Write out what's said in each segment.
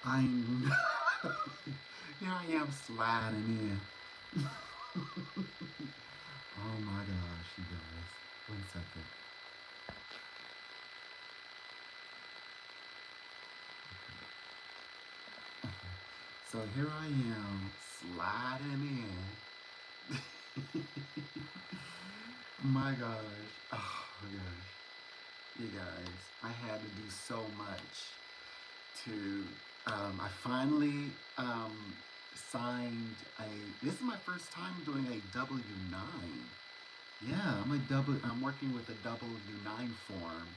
I know. Here I am sliding in. Oh my gosh, you guys. 1 second. So here I am sliding in. My gosh. Oh my gosh. You guys, I had to do so much to. I finally signed a. This is my first time doing a W-9. Yeah, I'm working with a W-9 form.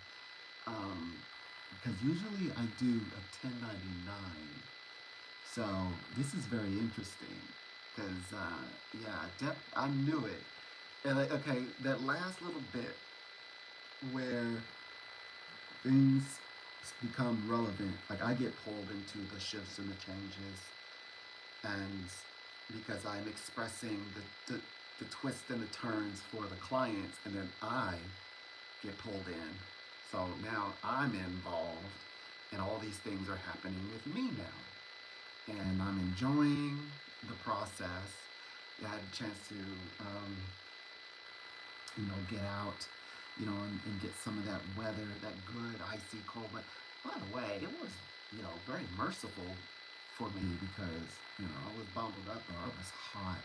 Um, because usually I do a 1099. So this is very interesting. Because yeah, I knew it. And like, okay, that last little bit where things become relevant, like I get pulled into the shifts and the changes, and because I'm expressing the twists and the turns for the clients, and then I get pulled in. So now I'm involved, and all these things are happening with me now. And I'm enjoying the process. I had a chance to, get out, and get some of that weather, that good icy cold. But by the way, it was, very merciful for me because, I was bundled up or it was hot.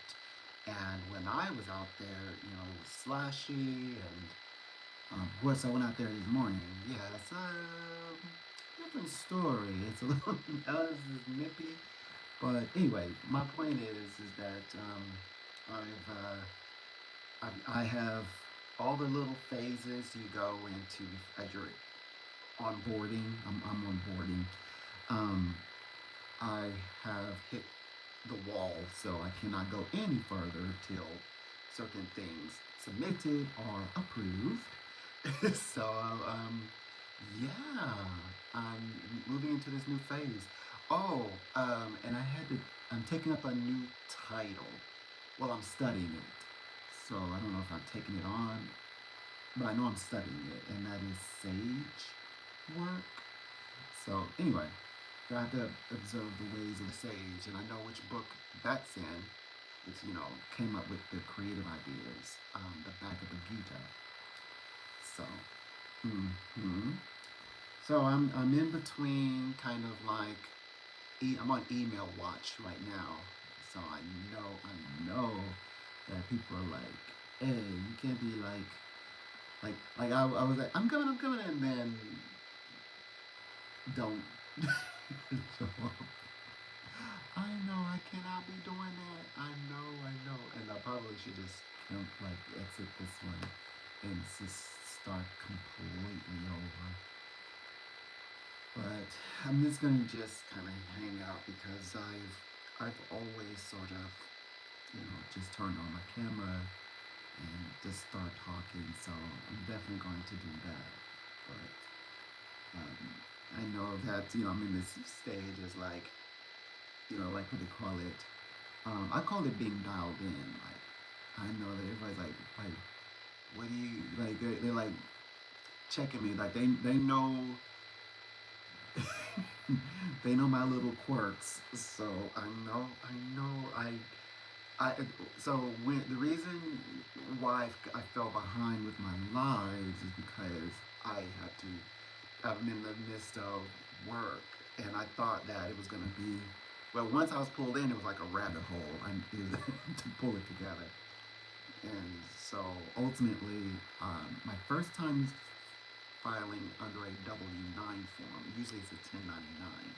And when I was out there, it was slushy and of course, I went out there this morning. Yeah, it's a different story. It's a little not as nippy, but anyway, my point is that I've, I have all the little phases you go into as you're onboarding. I'm onboarding. Um, I have hit the wall, so I cannot go any further till certain things submitted or approved. So, yeah, I'm moving into this new phase. Oh, and I'm taking up a new title. Well, I'm studying it. So I don't know if I'm taking it on, but I know I'm studying it, and that is sage work. So anyway, I have to observe the ways of the sage, and I know which book that's in. It's, came up with the creative ideas, the back of the Gita. So, hmm so I'm in between, kind of like I'm on email watch right now. So I know that people are like, hey, you can't be like I was like, I'm coming, and then don't show up. I know I cannot be doing that. I know, and I probably should just exit this one and just start completely over. But I'm just gonna just kind of hang out because I've always sort of just turned on my camera and just start talking. So I'm definitely going to do that. But I know that I'm in this stage is like like what they call it. I call it being dialed in. Like I know that everybody's like what do you like? They're like checking me. Like they know they know my little quirks. So I so when the reason why I fell behind with my lives is because I had to. I'm in the midst of work, and I thought that it was going to be. Well, once I was pulled in, it was like a rabbit hole. I needed to pull it together, and so ultimately, my first time filing under a W-9 form. Usually, it's a 1099.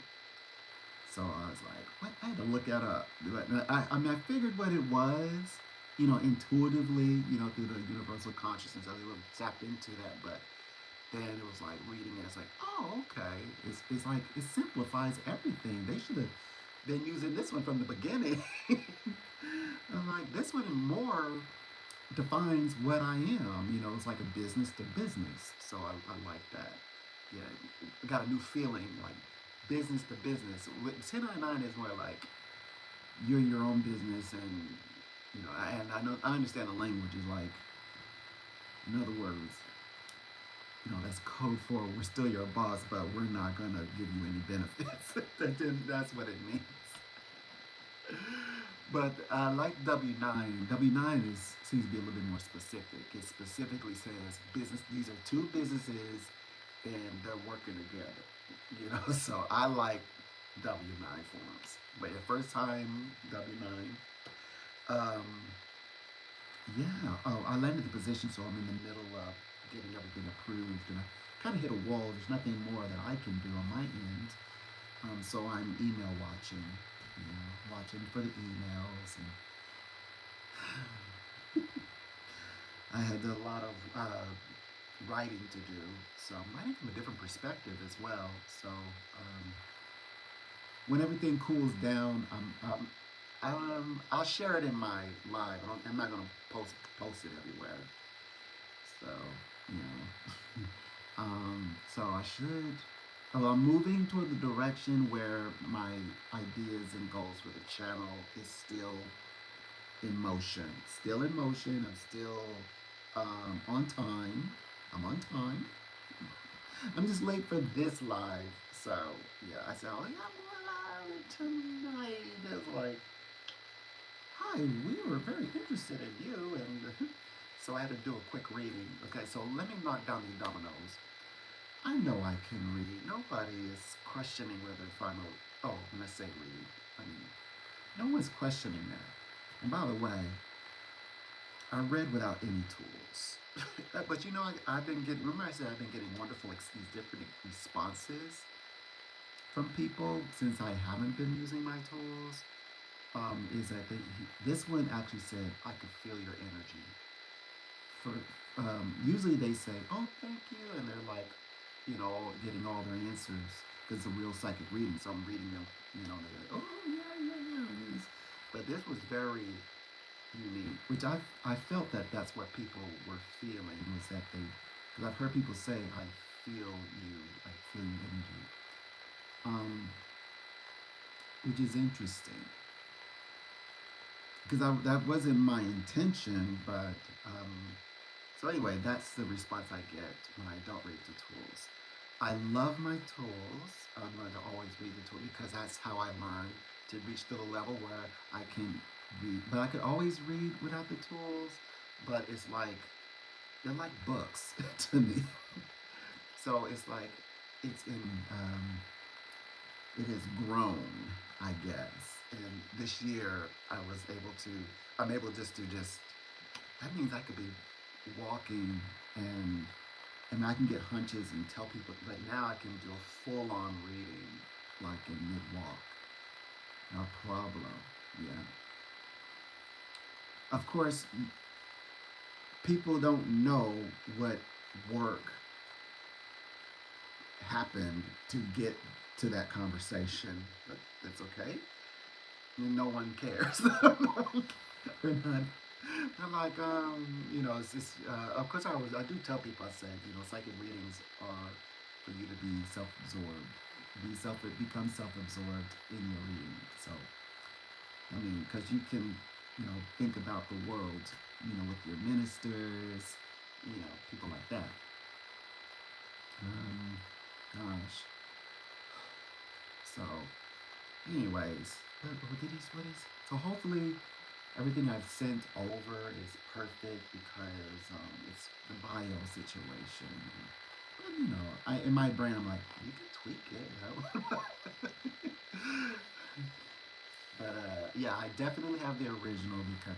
So I was like, what? I had to look that up. I mean, I figured what it was, intuitively, through the universal consciousness. I was able to tap into that, but then it was like reading it. It's like, oh, okay. It's like it simplifies everything. They should have been using this one from the beginning. I'm like, this one more defines what I am. It's like a business to business. So I like that. Yeah, I got a new feeling like business to business. 1099 is more like you're your own business, and and I understand the language is like, in other words, that's code for we're still your boss, but we're not gonna give you any benefits. That's what it means. But I like W9. W9 seems to be a little bit more specific. It specifically says business. These are two businesses, and they're working together. So I like W9 forms. But the first time W9, um, yeah. Oh, I landed the position, so I'm in the middle of getting everything approved, and I kind of hit a wall. There's nothing more that I can do on my end. So I'm email watching, watching for the emails, and I had a lot of writing to do. So I'm writing from a different perspective as well. So when everything cools down, I'll share it in my live. I'm not gonna post it everywhere. So you know, so I should. I'm moving toward the direction where my ideas and goals for the channel is still in motion. Still in motion. I'm still on time. I'm on time. I'm just late for this live. So yeah, I said, oh yeah, I'm live tonight. It's like, hi, we were very interested in you, and so I had to do a quick reading. Okay, so let me knock down these dominoes. I know I can read. Nobody is questioning whether if I'm a, oh, when I say read, I mean, no one's questioning that. And by the way, I read without any tools. But I've been getting, remember I said I've been getting wonderful, these different responses from people since I haven't been using my tools. Is that this one actually said, I could feel your energy. For usually they say, oh, thank you, and they're like, getting all their answers because it's a real psychic reading. So I'm reading them, and they're like, oh yeah. But this was very unique, which I felt that's what people were feeling, was that because I've heard people say, I feel you, I feel your energy, which is interesting because that wasn't my intention, but so anyway, that's the response I get when I don't read the tools. I love my tools. I'm going to always read the tools because that's how I learn to reach to the level where I can read. But I could always read without the tools, but it's like, they're like books to me. So it's like, it's in, it has grown, I guess. And this year I'm able just to that means I could be walking and I can get hunches and tell people, but now I can do a full-on reading, like in mid-walk. No problem, yeah. Of course, people don't know what work happened to get to that conversation, but that's okay. No one cares. We're not. I'm like, it's just, of course I do tell people, I said, psychic readings are for you to be self-absorbed, become self-absorbed in your reading. So, I mean, because you can, think about the world, with your ministers, people like that. Gosh. So, anyways, so hopefully everything I've sent over is perfect because it's the bio situation. But, in my brain I'm like, you can tweak it, But yeah, I definitely have the original because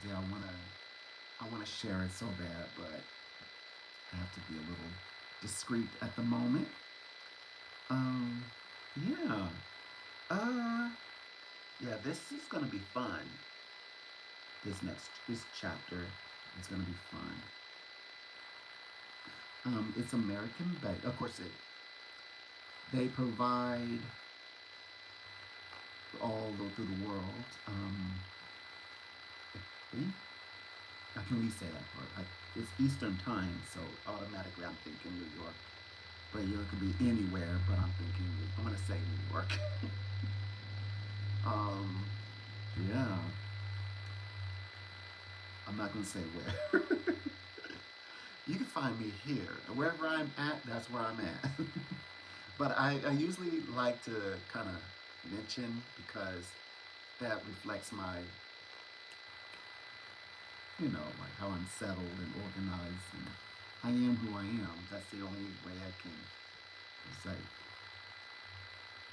I wanna share it so bad, but I have to be a little discreet at the moment. Yeah. Yeah, this is gonna be fun. This chapter is gonna be fun. It's American based. Of course, they provide all through the world. I can at least say that part. It's Eastern time, so automatically I'm thinking New York. But it could be anywhere, but I'm gonna say New York. Yeah. I'm not gonna say where. You can find me here. Wherever I'm at, that's where I'm at. But I usually like to kind of mention because that reflects my, like how I'm settled and organized, and I am who I am. That's the only way I can say,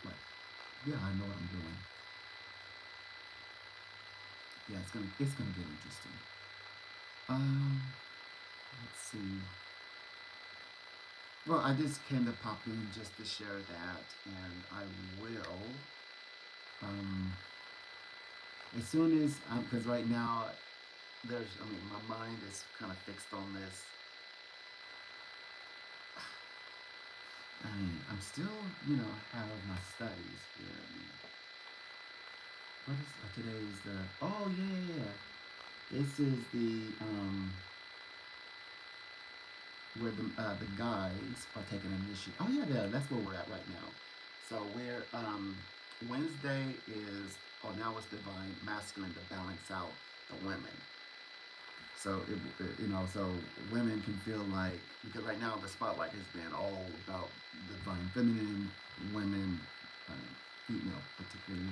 like, yeah, I know what I'm doing. Yeah, it's gonna get interesting. Um, let's see. Well, I just came to pop in just to share that, and I will. Um, as soon as, because right now my mind is kind of fixed on this. I'm still, have my studies here. What is today's the? Oh yeah, yeah, yeah. This is the where the guys are taking initiative. Oh yeah, yeah, that's where we're at right now. So we're Wednesday is, oh, now it's divine masculine to balance out the women. So so women can feel like, because right now the spotlight has been all about the divine feminine, women, uh, particularly,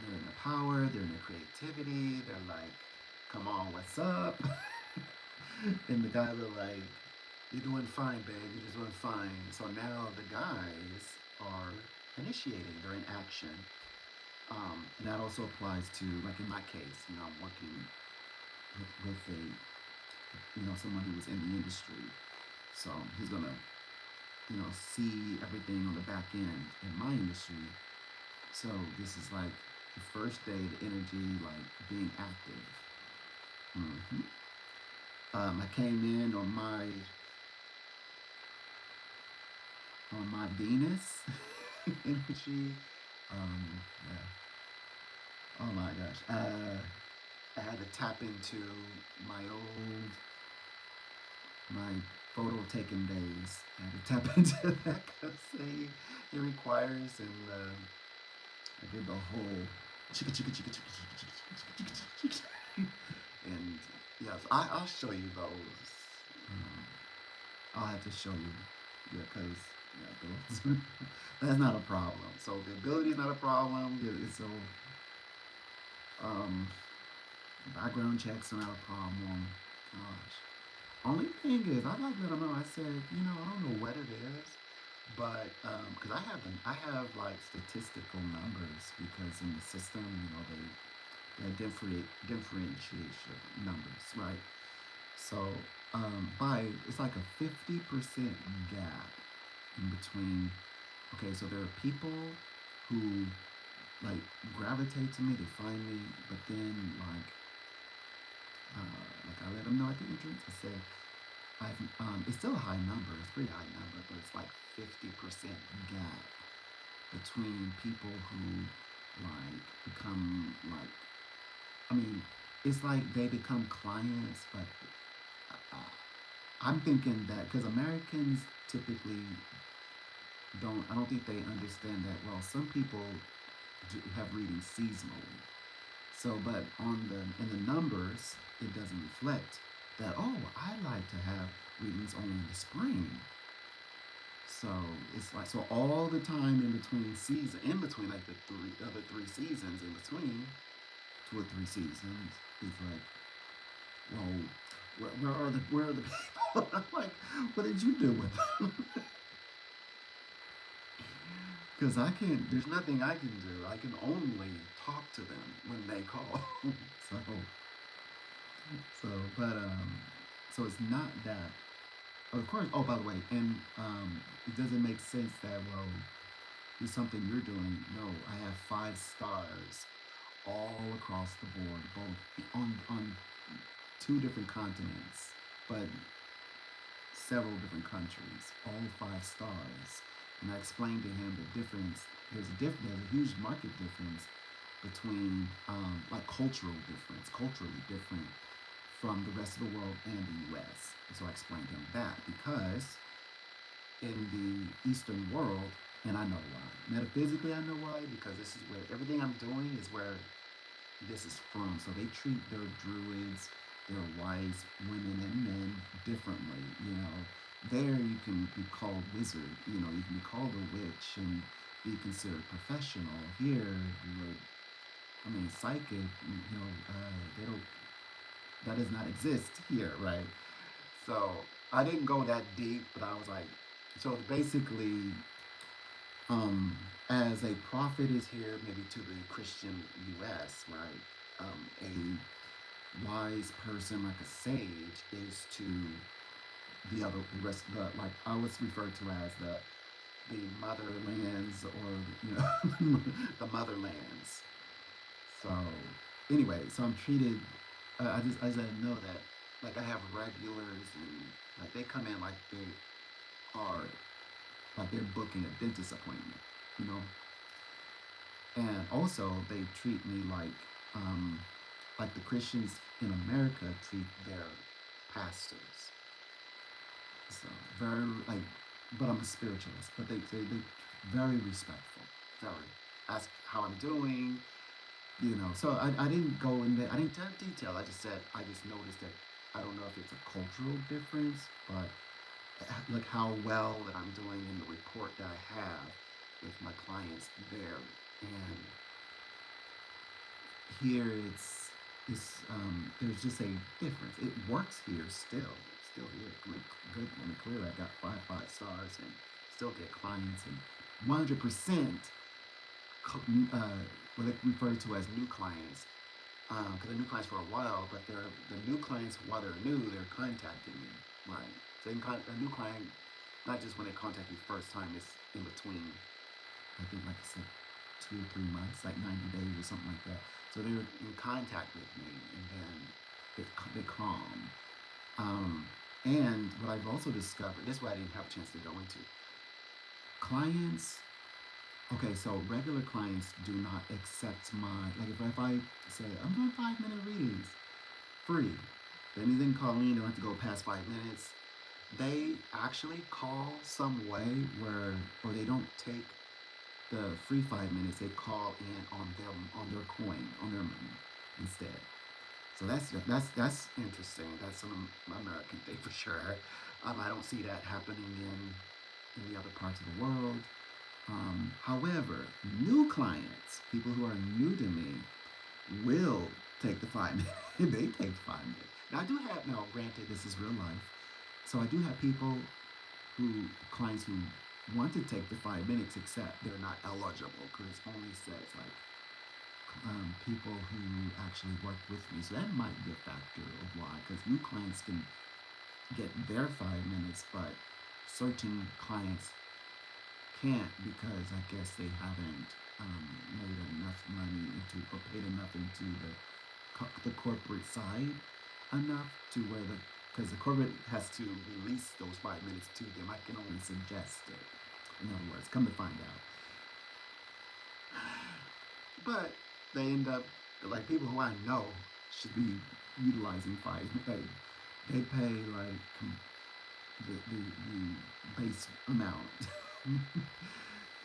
they're in the power, they're in the creativity, they're like, come on, what's up? And the guys are like, you're doing fine, babe, you're just doing fine. So now the guys are initiating, they're in action. And that also applies to, like in my case, I'm working with a, someone who was in the industry. So he's gonna, see everything on the back end in my industry. So this is like the first day, the energy, like being active. hmm I came in on my Venus energy. Yeah. Oh my gosh. I had to tap into my old my photo taking days. I had to tap into that because it requires, and I did the whole chicka chicka chicka chicka chicka chicka chicka chicka chicka. And yes, I'll show you those. Um, I'll have to show you, yeah, because those that's not a problem. So the ability is not a problem. So um, background checks are not a problem. Gosh. Only thing is, I like let them know. I said, I don't know what it is, but because I have like statistical numbers, because in the system, they differentiation numbers, right? So by it's like a 50% gap in between. Okay, so there are people who like gravitate to me, they find me, but then like I let them know at the entrance. I said, it's still a high number. It's a pretty high number, but it's like 50% gap between people who like become like. I mean, it's like they become clients, but uh, I'm thinking that because Americans typically don't. I don't think they understand that. Well, some people have readings seasonally. So, but in the numbers, it doesn't reflect that. Oh, I like to have readings only in the spring. So it's like, so all the time in between like the other three seasons, in between 2 or 3 seasons, is like, well, where are the people? I'm like, what did you do with them? Because I can't. There's nothing I can do. I can only talk to them when they call. so so, but so it's not that. Of course. Oh, by the way, and it doesn't make sense that, well, it's something you're doing. No, I have 5 stars all across the board, both on 2 different continents, but several different countries, all 5 stars. And I explained to him the difference. There's a huge market difference between like culturally different from the rest of the world and the U.S. And so I explained to him that because in the Eastern world, and I know why. Metaphysically, I know why, because this is where everything I'm doing is where this is from. So they treat their druids there are wise women and men differently. There you can be called wizard. You can be called a witch and be considered professional. Here, psychic. They don't. That does not exist here, right? So I didn't go that deep, but I was like, so basically, um, as a prophet is here, maybe to the Christian U.S., right? A wise person, like a sage, is to the other the rest of the, like I was referred to as the motherlands, or the motherlands. So anyway, so I'm treated. I know that, like, I have regulars, and like they come in like they are, like they're booking a dentist appointment, you know. And also they treat me like the Christians in America treat their pastors. So very, like, but I'm a spiritualist. But they very respectful. Very ask how I'm doing. So I didn't go in there. I didn't tell detail. I just said I just noticed that I don't know if it's a cultural difference, but like how well that I'm doing in the report that I have with my clients there. And here there's just a difference. It works here still here. Good. Clearly I got five stars and still get clients, and 100% what they refer to as new clients. Because they're new clients for a while, but they're the new clients, while they're new, they're contacting me, right? So a new client, not just when they contact you first time, it's in between. I think, like I said, 2 or 3 months, like 90 days or something like that. So they're in contact with me, and then they calm. And what I've also discovered, this is what I didn't have a chance to go into. Clients, okay, so regular clients do not accept like if I say, I'm doing 5-minute readings, free. Then you call in, you don't have to go past 5 minutes. They actually call some way where, or they don't take the free 5 minutes, they call in on their coin, on their money instead. So that's interesting. That's an American thing for sure. I don't see that happening in the other parts of the world. However, new clients, people who are new to me, will take the 5 minutes. They take 5 minutes. Now I do have, now granted this is real life, so I do have clients who want to take the 5 minutes, except they're not eligible because it only says like people who actually work with me. So that might be a factor of why, because new clients can get their 5 minutes, but certain clients can't, because I guess they haven't made enough money into, or paid enough into the corporate side enough to where because the corporate has to release those 5 minutes to them. I can only suggest it. In other words, come to find out. But they end up, like, people who I know should be utilizing 5 minutes. They pay like the base amount. And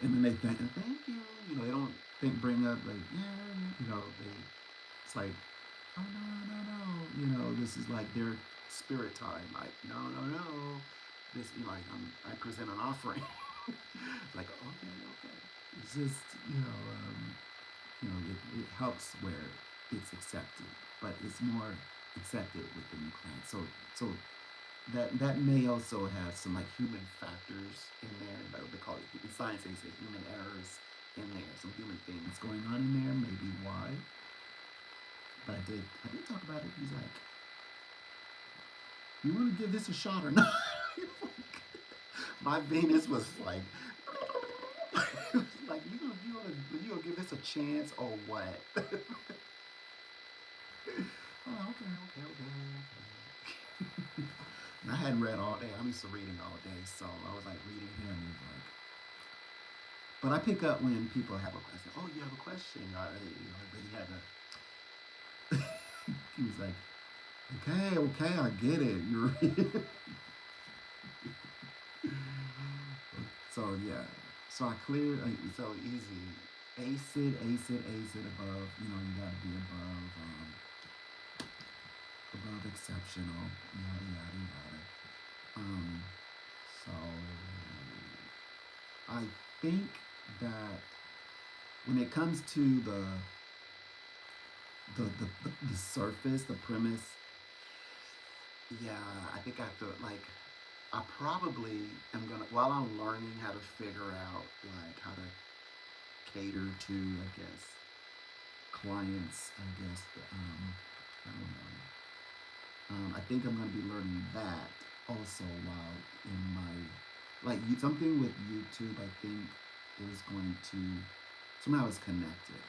then they thank you. They don't bring up like, yeah, it's like, oh no. This is like their spirit time. Like, no. This, like, I present an offering. Like, okay. It's just, it helps where it's accepted, but it's more accepted with the new client. So that may also have some like human factors in there. Like they call it, in science they say human errors in there, some human things going on in there, maybe why. But I did talk about it. He's like, you want to give this a shot or not? My Venus was like, like, you gonna give this a chance or what? Oh, okay. And I hadn't read all day. I'm used to reading all day, so I was like reading him, and like, but I pick up when people have a question. Oh, you have a question? But he had a. He was like, okay, I get it. You're. So yeah, so I cleared. So easy. Ace it above. You gotta be above above exceptional, yada yada yada. Um, so I think that when it comes to the surface, the premise, yeah, I think I have to like. I probably am gonna while I'm learning how to figure out like how to cater to, I guess, clients. I guess I don't know. I think I'm going to be learning that also while in my like something with YouTube. I think is going to somehow it's connected.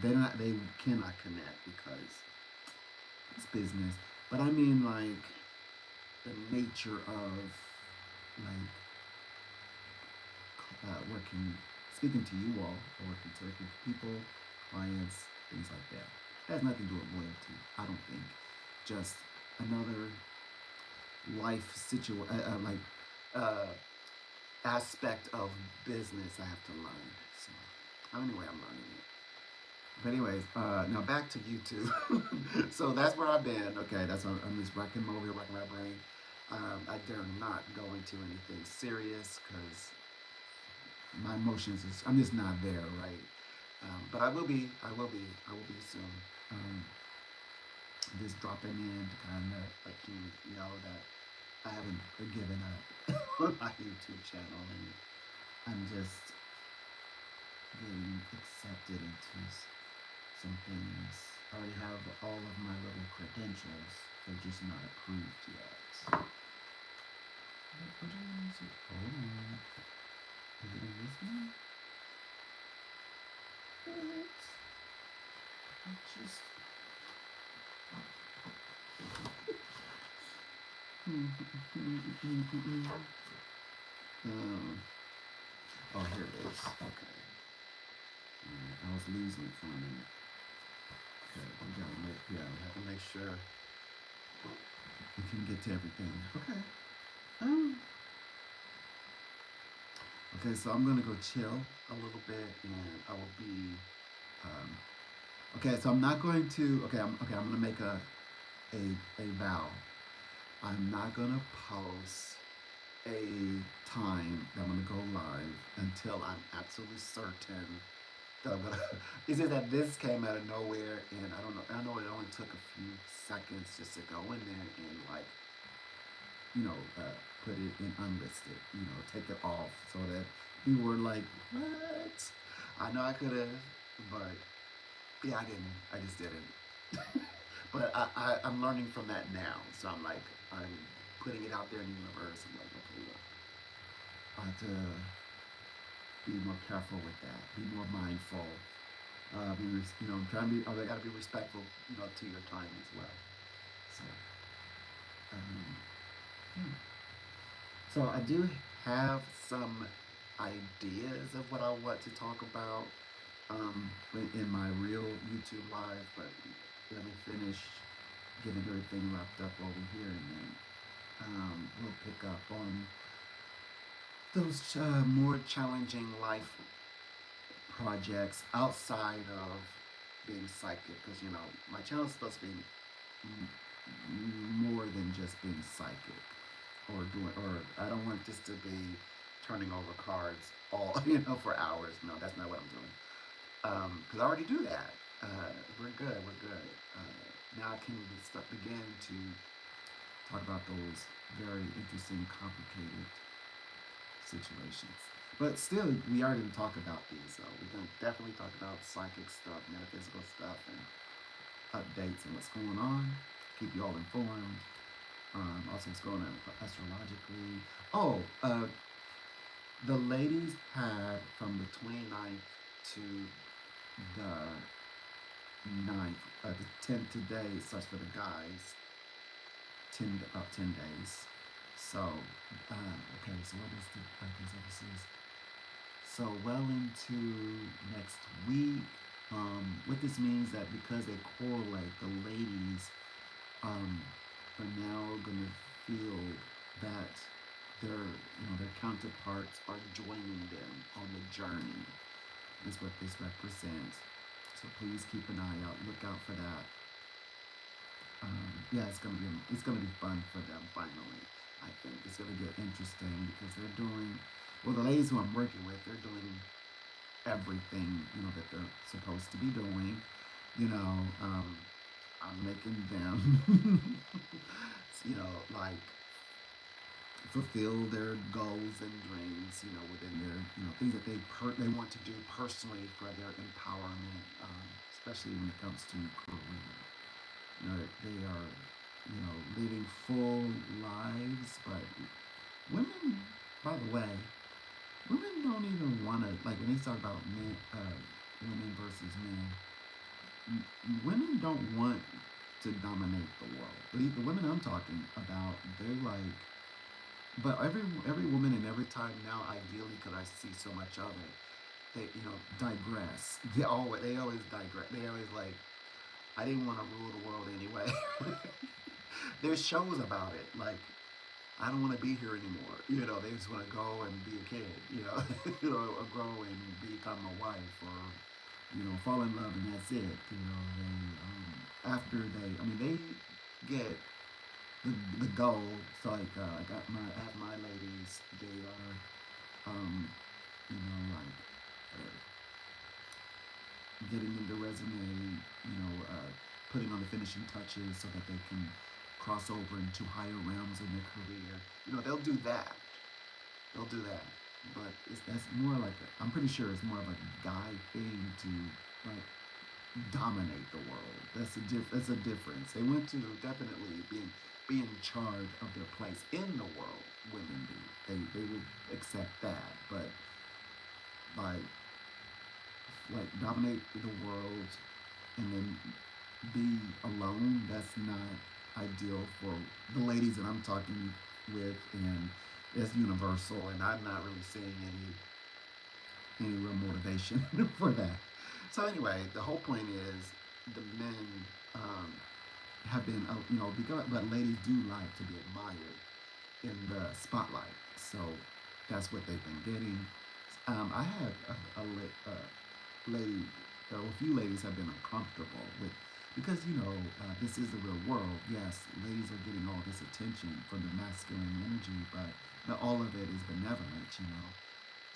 They cannot connect because it's business. But I mean like the nature of like working, speaking to you all, or working to people, clients, things like that. It has nothing to do with loyalty. I don't think. Just another life like uh, aspect of business I have to learn. So anyway, I'm learning it. But anyways, now back to YouTube. So that's where I've been. Okay, that's what I'm just racking over here, racking my brain. I dare not go into anything serious because my emotions is I'm just not there, right? But I will be. I will be. I will be soon. Um, just dropping in to kind of let you know that I haven't given up on my YouTube channel, and I'm just getting accepted into some things. I already have all of my little credentials. They're just not approved yet. What is it? Oh, is it this one? What? I just. Oh, here it is. Okay. I was losing it for a minute. Okay, we gotta we have to make sure we can get to everything. Okay. Um. Okay, so I'm gonna go chill a little bit, and I will be. Um, okay, so I'm not going to. Okay. I'm gonna make a vow. I'm not gonna post a time that I'm gonna go live until I'm absolutely certain that I'm gonna. Is it that this came out of nowhere, and I don't know. I know it only took a few seconds just to go in there and like, you know, put it in unlisted. You know, take it off so that people were like, what? I know I could have, but yeah, I didn't. I just didn't. But I'm learning from that now. So I'm putting it out there in the universe. I'm like, okay, look, I have to be more careful with that. Be more mindful. You know, trying to be. Oh, they got to be respectful. You know, to your time as well. So, um, yeah. So I do have some ideas of what I want to talk about in my real YouTube live, but let me finish getting everything wrapped up over here, and then we'll pick up on those more challenging life projects outside of being psychic, because you know my channel is supposed to be more than just being psychic or doing, or I don't want this to be turning over cards all for hours. No, that's not what I'm doing. Because I already do that. We're good. We're good. Now I can begin to talk about those very interesting, complicated situations. But still, we are going to talk about these. So we're going to definitely talk about psychic stuff, metaphysical stuff, and updates and what's going on. Keep you all informed. Also, what's going on astrologically. Oh, the ladies had from the 29th to the 9th, the 10th today, such for the guys, about 10 days. So, okay, so what is the, I guess this is, so well into next week. What this means that because they correlate, the ladies are now going to feel that their counterparts are joining them on the journey. Is what this represents. So please keep an eye out. Look out for that. yeah, it's gonna be fun for them finally. I think it's gonna get interesting because they're doing well. The ladies who I'm working with, they're doing everything that they're supposed to be doing. You know, I'm making them, like fulfill their goals and dreams, within their, things that they want to do personally for their empowerment, especially when it comes to career. They are, living full lives, but women, by the way, women don't even want to, like when they talk about men, women versus men, women don't want to dominate the world. The women I'm talking about, they're like, but every woman and every time now, ideally, because I see so much of it, they digress. They always digress. They always like, I didn't want to rule the world anyway. There's shows about it. Like, I don't want to be here anymore. They just want to go and be a kid. Or grow and become a wife, or fall in love, and that's it. After I mean, they get the goal. It's like I have my ladies. They are, like getting into resume. Putting on the finishing touches so that they can cross over into higher realms in their career. They'll do that. They'll do that. But that's more like I'm pretty sure it's more of a guy thing to like dominate the world. That's a difference. They want to definitely be in charge of their place in the world. Women do. They will accept that, but like dominate the world and then be alone. That's not ideal for the ladies that I'm talking with, and it's universal. And I'm not really seeing any real motivation for that. So anyway, the whole point is the men have been, because but ladies do like to be admired in the spotlight. So that's what they've been getting. I had a lady, or a few ladies have been uncomfortable with because this is the real world. Yes, ladies are getting all this attention from the masculine energy, but not all of it is benevolent.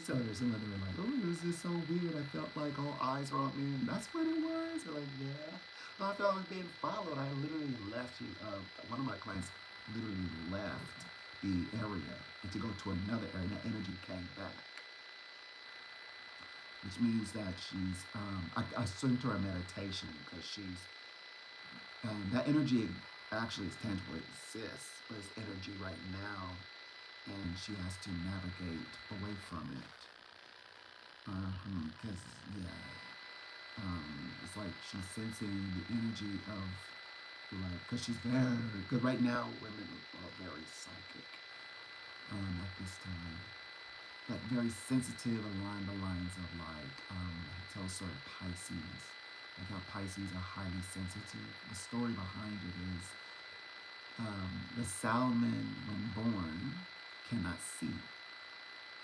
So there's some of them are like, oh, this is so weird. I felt like all eyes were on me, and that's what it was. They're like, yeah. I felt I was being followed. I literally left. One of my clients literally left the area and to go to another area, and that energy came back, which means that she's. I sent her a meditation because she's. That energy actually is tangible. It exists, but it's energy right now, and she has to navigate away from it. Because it's like she's sensing the energy of like, because she's there. Because right now, women are very psychic at this time, like very sensitive along the lines of like tell sort of Pisces, like how Pisces are highly sensitive. The story behind it is the salmon, when born, cannot see,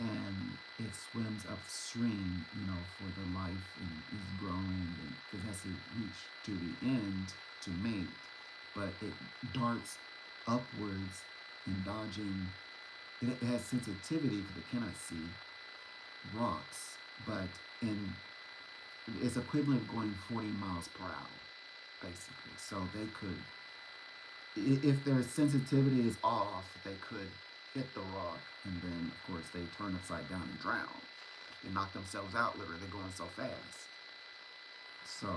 and it swims upstream, for the life and is growing, and it has to reach to the end to mate, but it darts upwards and dodging. It has sensitivity because it cannot see rocks, but in it's equivalent of going 40 miles per hour, basically. So they could, if their sensitivity is off, they could hit the rock, and then of course they turn upside down and drown. They knock themselves out. Literally, they're going so fast. So,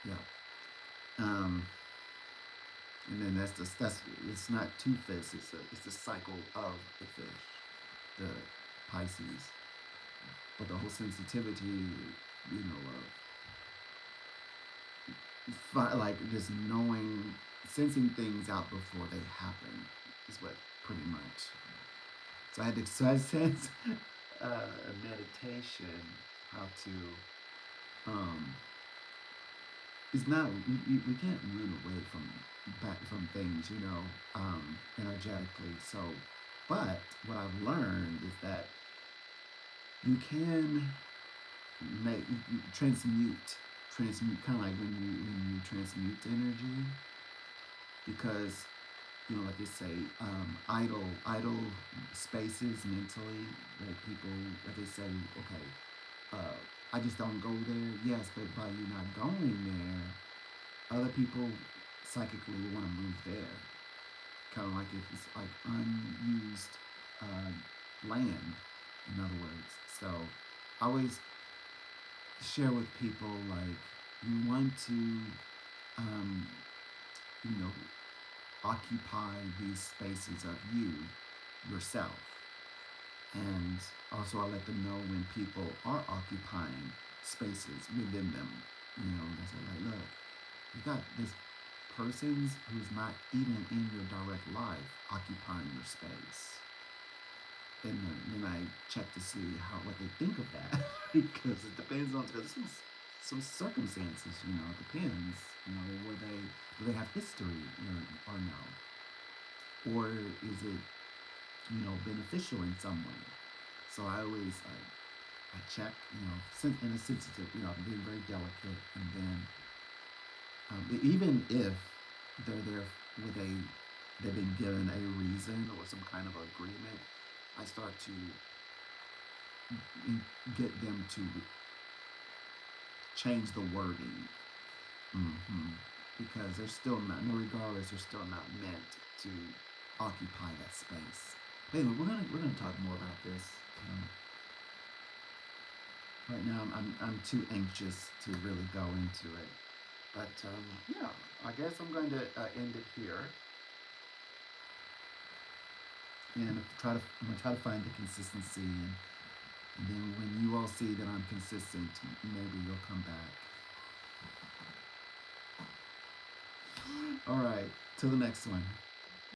yeah. And then that's it's not two fish. It's the cycle of the fish, the Pisces. But the whole sensitivity, like just knowing, sensing things out before they happen is what pretty much. So I sense a meditation how to it's not we can't run away from things, energetically. So, but what I've learned is that you can make transmute, kind of like when you transmute energy. because like they say, idle spaces mentally, that people, that they say, okay, I just don't go there. Yes, but by you not going there, other people psychically will want to move there. Kind of like if it's like unused land, in other words. So I always share with people, like, you want to, um, you know, occupy these spaces of you, yourself. And also, I let them know when people are occupying spaces within them. They say, like, look, you got this persons who's not even in your direct life occupying your space. And then I check to see what they think of that because it depends on some circumstances. It depends. Where do they have history, or no, or is it beneficial in some way? So I always I check, in a sensitive, I'm being very delicate, and then even if they're there with they've been given a reason or some kind of agreement, I start to get them to change the wording. hmm Because they're still not, regardless, they're still not meant to occupy that space. Anyway, we're gonna talk more about this. Right now, I'm too anxious to really go into it. But yeah, I guess I'm going to end it here, and I'm gonna try to find the consistency, and then when you all see that I'm consistent, maybe you'll come back. All right, till the next one.